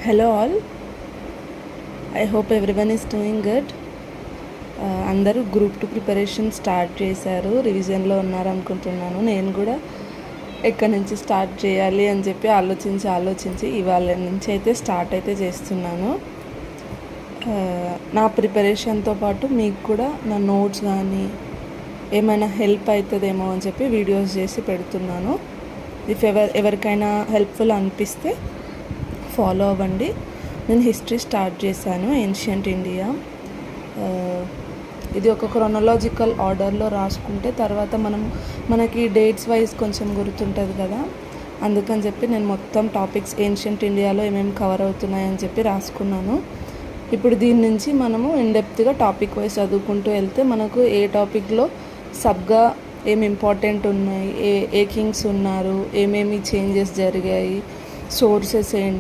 Hello all, I hope everyone is doing good. అందరూ group 2 preparation start చేశారు, రివిజన్లో ఉన్నారనుకుంటున్నాను. నేను కూడా ఎక్కడి నుంచి స్టార్ట్ చేయాలి అని చెప్పి ఆలోచించి ఇవాళ నుంచి అయితే స్టార్ట్ అయితే చేస్తున్నాను. నా ప్రిపరేషన్తో పాటు మీకు కూడా నా నోట్స్ కానీ ఏమైనా హెల్ప్ అవుతుందేమో అని చెప్పి వీడియోస్ చేసి పెడుతున్నాను. ఎవరికైనా హెల్ప్ఫుల్ అనిపిస్తే ఫాలో అవ్వండి. నేను హిస్టరీ స్టార్ట్ చేశాను, ఏన్షియంట్ ఇండియా. ఇది ఒక క్రొనలాజికల్ ఆర్డర్లో రాసుకుంటే తర్వాత మనకి డేట్స్ వైజ్ కొంచెం గుర్తుంటుంది కదా, అందుకని చెప్పి నేను మొత్తం టాపిక్స్ ఏన్షియంట్ ఇండియాలో ఏమేమి కవర్ అవుతున్నాయని చెప్పి రాసుకున్నాను. ఇప్పుడు దీని నుంచి మనము ఇన్డెప్త్గా టాపిక్ వైజ్ చదువుకుంటూ వెళ్తే మనకు ఏ టాపిక్లో సబ్గా ఏమి ఇంపార్టెంట్ ఉన్నాయి, ఏ కింగ్స్ ఉన్నారు, ఏమేమి చేంజెస్ జరిగాయి, సోర్సెస్ ఏంటి,